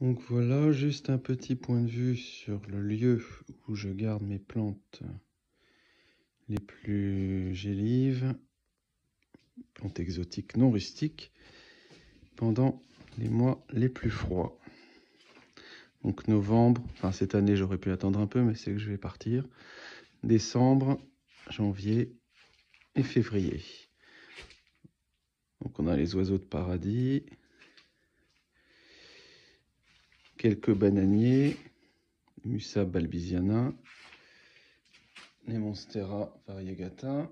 Donc voilà, juste un petit point de vue sur le lieu où je garde mes plantes les plus gélives, plantes exotiques non rustiques, pendant les mois les plus froids. Donc novembre, enfin cette année j'aurais pu attendre un peu, mais c'est que je vais partir. Décembre, janvier et février. Donc on a les oiseaux de paradis, quelques bananiers, Musa balbisiana, les Monstera variegata,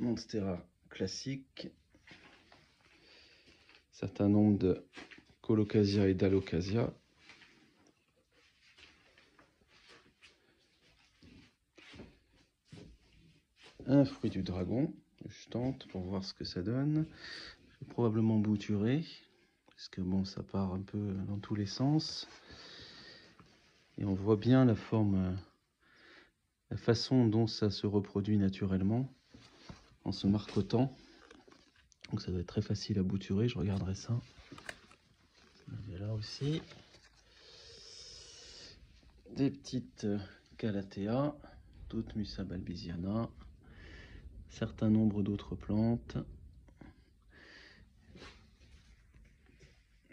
Monstera classique, certain nombre de Colocasia et d'Alocasia, un fruit du dragon, je tente pour voir ce que ça donne. Je vais probablement bouturer, parce que bon, ça part un peu dans tous les sens. Et on voit bien la forme, la façon dont ça se reproduit naturellement, en se marcotant. Donc ça doit être très facile à bouturer, je regarderai ça. Il y a là aussi des petites Calathea, d'autres Musa balbisiana, certain nombre d'autres plantes.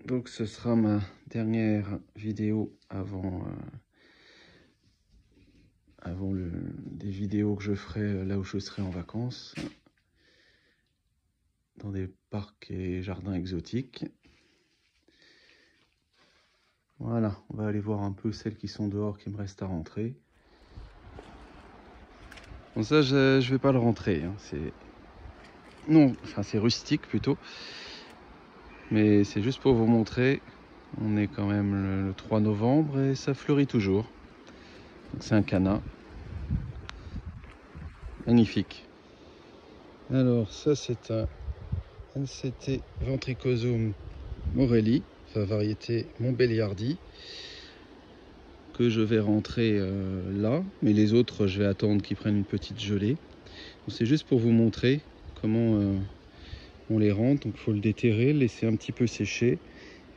Donc ce sera ma dernière vidéo avant, des vidéos que je ferai là où je serai en vacances, dans des parcs et jardins exotiques. Voilà, on va aller voir un peu celles qui sont dehors qui me restent à rentrer. Bon ça je vais pas le rentrer, hein. C'est rustique plutôt. Mais c'est juste pour vous montrer, on est quand même le 3 novembre et ça fleurit toujours. Donc c'est un canna. Magnifique. Alors ça c'est un NCT ventricosum morelli, enfin variété Montbéliardi, que je vais rentrer là, mais les autres je vais attendre qu'ils prennent une petite gelée. C'est juste pour vous montrer comment on les rentre. Donc il faut le déterrer, le laisser un petit peu sécher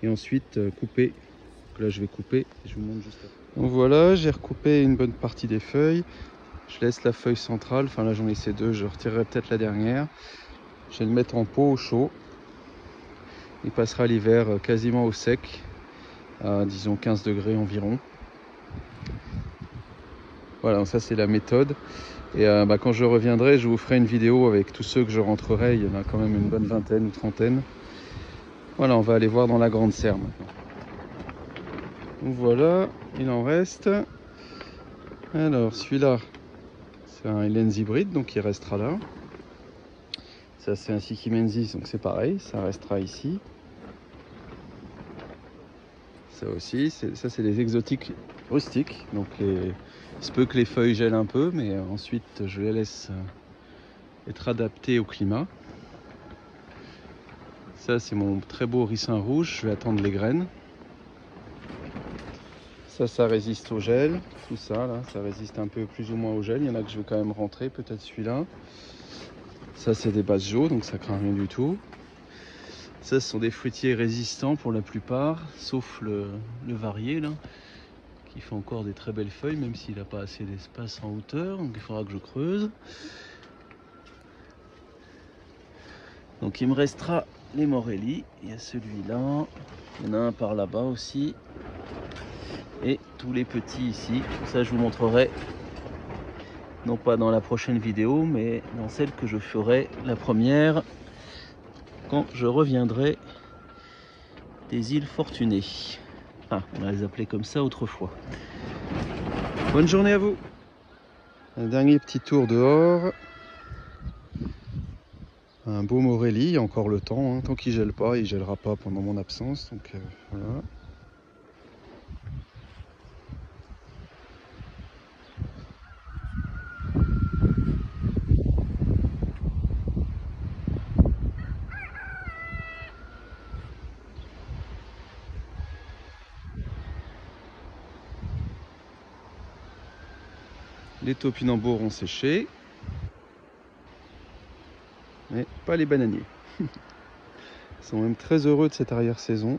et ensuite couper. Donc là je vais couper, je vous montre juste après. Donc voilà, j'ai recoupé une bonne partie des feuilles. Je laisse la feuille centrale, enfin là j'en ai ces deux, je retirerai peut-être la dernière. Je vais le mettre en pot au chaud. Il passera l'hiver quasiment au sec, à disons 15 degrés environ. Voilà, donc ça c'est la méthode. Et quand je reviendrai, je vous ferai une vidéo avec tous ceux que je rentrerai. Il y en a quand même une bonne vingtaine ou trentaine. Voilà, on va aller voir dans la grande serre maintenant. Donc voilà, il en reste. Alors celui-là, c'est un Helens hybride, donc il restera là. Ça c'est un Sikimensis, donc c'est pareil, ça restera ici. Ça aussi, ça c'est des exotiques rustiques, donc il se peut que les feuilles gèlent un peu, mais ensuite je les laisse être adaptées au climat. Ça c'est mon très beau ricin rouge, je vais attendre les graines. Ça résiste au gel, tout ça là, ça résiste un peu plus ou moins au gel. Il y en a que je vais quand même rentrer, peut-être celui-là. Ça c'est des Basjo, donc ça craint rien du tout. Ça ce sont des fruitiers résistants pour la plupart, sauf le varié là, qui fait encore des très belles feuilles, même s'il n'a pas assez d'espace en hauteur, donc il faudra que je creuse. Donc il me restera les Morelli, il y a celui-là, il y en a un par là-bas aussi, et tous les petits ici. Ça je vous montrerai, non pas dans la prochaine vidéo, mais dans celle que je ferai la première, quand je reviendrai des îles Fortunées. Ah, on va les appeler comme ça autrefois. Bonne journée à vous. Un dernier petit tour dehors. Un beau Morelli, il y a encore le temps, hein. Tant qu'il gèle pas, il gèlera pas pendant mon absence. Donc voilà. Les topinambours ont séché, mais pas les bananiers. Ils sont même très heureux de cette arrière-saison.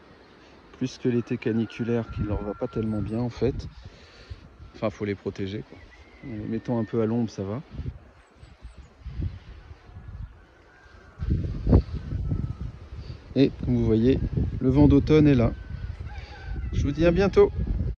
plus que l'été caniculaire qui leur va pas tellement bien en fait. Enfin, faut les protéger, quoi. En les mettant un peu à l'ombre, ça va. Et comme vous voyez, le vent d'automne est là. Je vous dis à bientôt.